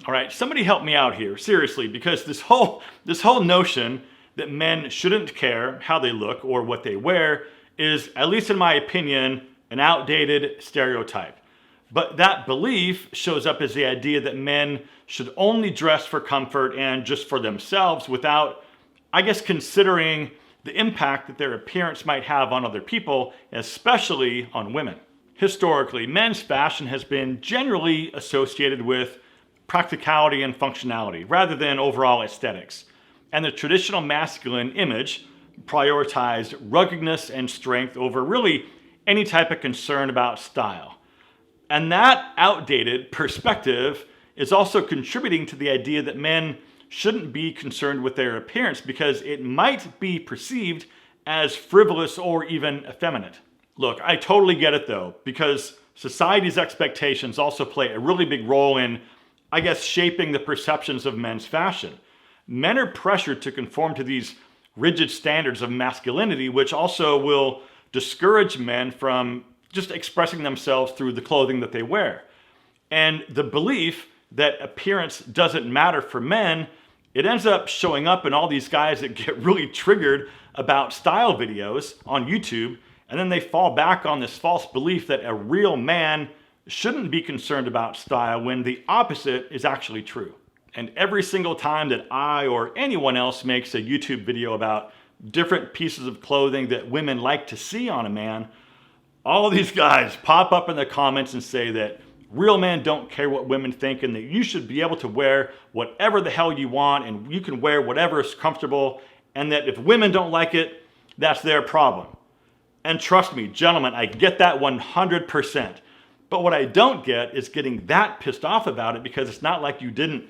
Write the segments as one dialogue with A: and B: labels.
A: All right, somebody help me out here, seriously, because this whole notion that men shouldn't care how they look or what they wear is, at least in my opinion, an outdated stereotype. But that belief shows up as the idea that men should only dress for comfort and just for themselves without, I guess, considering the impact that their appearance might have on other people, especially on women. Historically, men's fashion has been generally associated with practicality and functionality rather than overall aesthetics. And the traditional masculine image prioritized ruggedness and strength over really any type of concern about style. And that outdated perspective is also contributing to the idea that men shouldn't be concerned with their appearance because it might be perceived as frivolous or even effeminate. Look, I totally get it though, because society's expectations also play a really big role in, I guess, shaping the perceptions of men's fashion. Men are pressured to conform to these rigid standards of masculinity, which also will discourage men from just expressing themselves through the clothing that they wear. And the belief that appearance doesn't matter for men, it ends up showing up in all these guys that get really triggered about style videos on YouTube, and then they fall back on this false belief that a real man shouldn't be concerned about style when the opposite is actually true. And every single time that I or anyone else makes a YouTube video about different pieces of clothing that women like to see on a man, all of these guys pop up in the comments and say that real men don't care what women think and that you should be able to wear whatever the hell you want and you can wear whatever is comfortable, and that if women don't like it, that's their problem. And trust me, gentlemen, I get that 100%. But what I don't get is getting that pissed off about it, because it's not like you didn't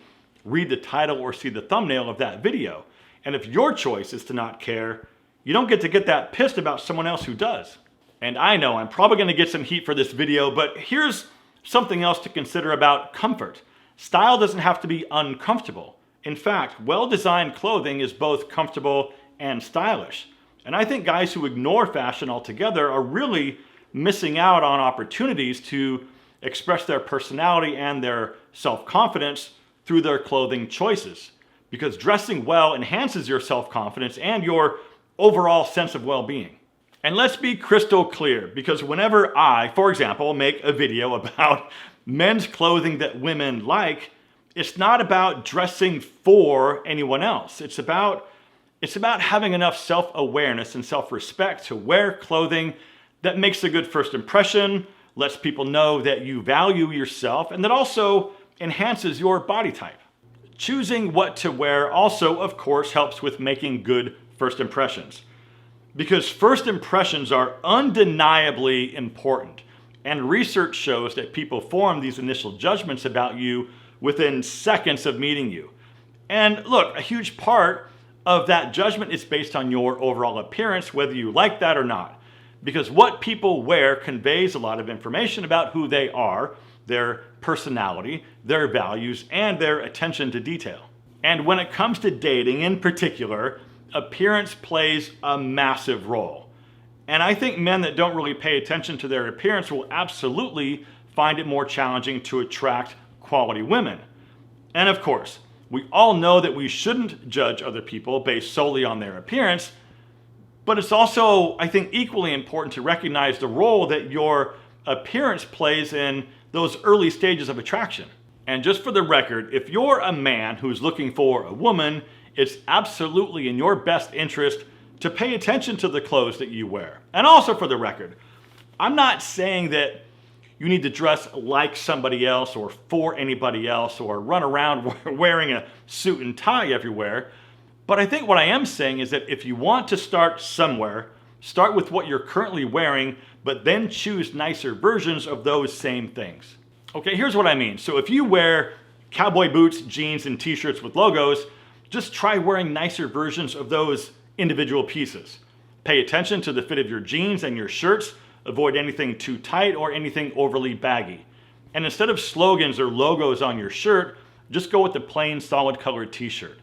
A: read the title or see the thumbnail of that video. And if your choice is to not care, you don't get that pissed about someone else who does. And I know I'm probably going to get some heat for this video, but here's something else to consider about comfort. Style doesn't have to be uncomfortable. In fact, well-designed clothing is both comfortable and stylish. And I think guys who ignore fashion altogether are really missing out on opportunities to express their personality and their self-confidence through their clothing choices. Because dressing well enhances your self-confidence and your overall sense of well-being. And let's be crystal clear, because whenever I, for example, make a video about men's clothing that women like, it's not about dressing for anyone else. It's about having enough self-awareness and self-respect to wear clothing that makes a good first impression, lets people know that you value yourself, and that also enhances your body type. Choosing what to wear also, of course, helps with making good first impressions. Because first impressions are undeniably important, and research shows that people form these initial judgments about you within seconds of meeting you. And look, a huge part of that judgment is based on your overall appearance, whether you like that or not. Because what people wear conveys a lot of information about who they are, their personality, their values, and their attention to detail. And when it comes to dating in particular, appearance plays a massive role. And I think men that don't really pay attention to their appearance will absolutely find it more challenging to attract quality women. And of course, we all know that we shouldn't judge other people based solely on their appearance, but it's also, I think, equally important to recognize the role that your appearance plays in those early stages of attraction. And just for the record, if you're a man who's looking for a woman, it's absolutely in your best interest to pay attention to the clothes that you wear. And also for the record, I'm not saying that you need to dress like somebody else or for anybody else or run around wearing a suit and tie everywhere. But I think what I am saying is that if you want to start somewhere, start with what you're currently wearing, but then choose nicer versions of those same things. Okay, here's what I mean. So if you wear cowboy boots, jeans, and t-shirts with logos, just try wearing nicer versions of those individual pieces. Pay attention to the fit of your jeans and your shirts. Avoid anything too tight or anything overly baggy. And instead of slogans or logos on your shirt, just go with the plain solid colored t-shirt.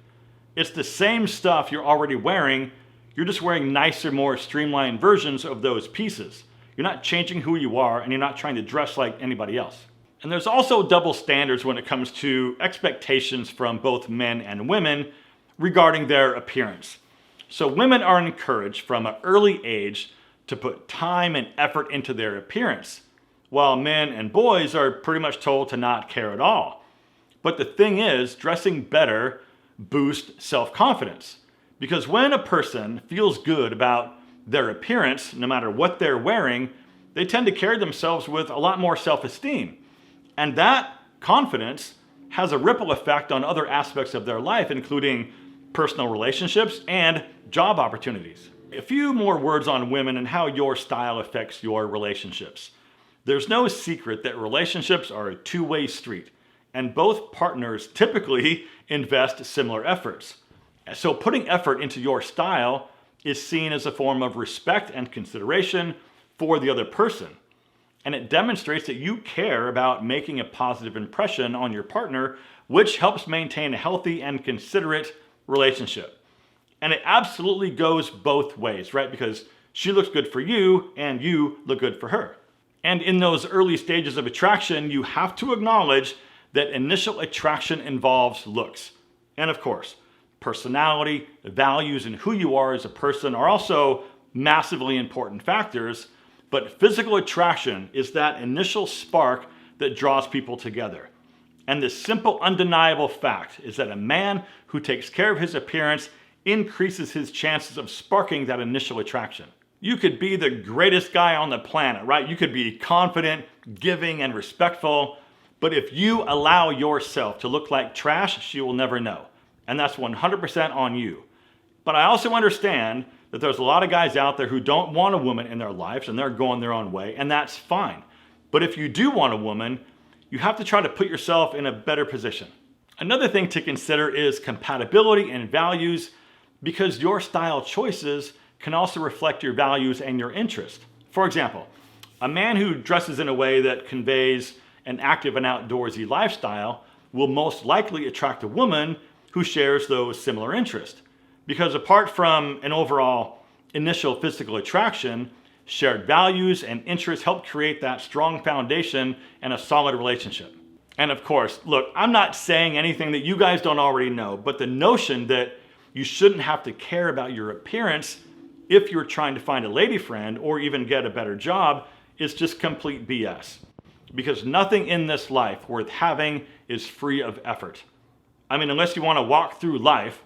A: It's the same stuff you're already wearing, you're just wearing nicer, more streamlined versions of those pieces. You're not changing who you are, and you're not trying to dress like anybody else. And there's also double standards when it comes to expectations from both men and women regarding their appearance. So women are encouraged from an early age to put time and effort into their appearance, while men and boys are pretty much told to not care at all. But the thing is, dressing better boosts self-confidence, because when a person feels good about their appearance, no matter what they're wearing, they tend to carry themselves with a lot more self-esteem. And that confidence has a ripple effect on other aspects of their life, including personal relationships and job opportunities. A few more words on women and how your style affects your relationships. There's no secret that relationships are a two-way street, and both partners typically invest similar efforts. So putting effort into your style is seen as a form of respect and consideration for the other person. And it demonstrates that you care about making a positive impression on your partner, which helps maintain a healthy and considerate relationship. And it absolutely goes both ways, right? Because she looks good for you and you look good for her. And in those early stages of attraction, you have to acknowledge that initial attraction involves looks. And of course, personality, values, and who you are as a person are also massively important factors, but physical attraction is that initial spark that draws people together. And the simple, undeniable fact is that a man who takes care of his appearance increases his chances of sparking that initial attraction. You could be the greatest guy on the planet, right? You could be confident, giving, and respectful, but if you allow yourself to look like trash, she will never know. And that's 100% on you. But I also understand that there's a lot of guys out there who don't want a woman in their lives and they're going their own way, and that's fine. But if you do want a woman, you have to try to put yourself in a better position. Another thing to consider is compatibility and values, because your style choices can also reflect your values and your interest. For example, a man who dresses in a way that conveys an active and outdoorsy lifestyle will most likely attract a woman who shares those similar interests. Because apart from an overall initial physical attraction, shared values and interests help create that strong foundation and a solid relationship. And of course, look, I'm not saying anything that you guys don't already know, but the notion that you shouldn't have to care about your appearance if you're trying to find a lady friend or even get a better job is just complete BS. Because nothing in this life worth having is free of effort. I mean, unless you want to walk through life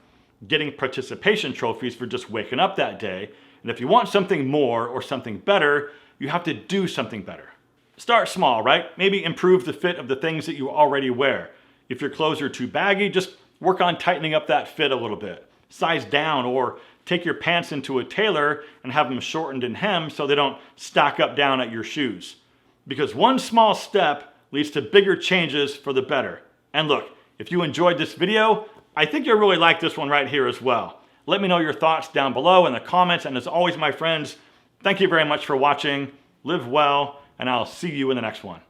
A: getting participation trophies for just waking up that day, and if you want something more or something better, you have to do something better. Start small, right? Maybe improve the fit of the things that you already wear. If your clothes are too baggy, just work on tightening up that fit a little bit. Size down, or take your pants into a tailor and have them shortened and hemmed so they don't stack up down at your shoes. Because one small step leads to bigger changes for the better. And look, if you enjoyed this video, I think you'll really like this one right here as well. Let me know your thoughts down below in the comments, and as always, my friends, thank you very much for watching. Live well, and I'll see you in the next one.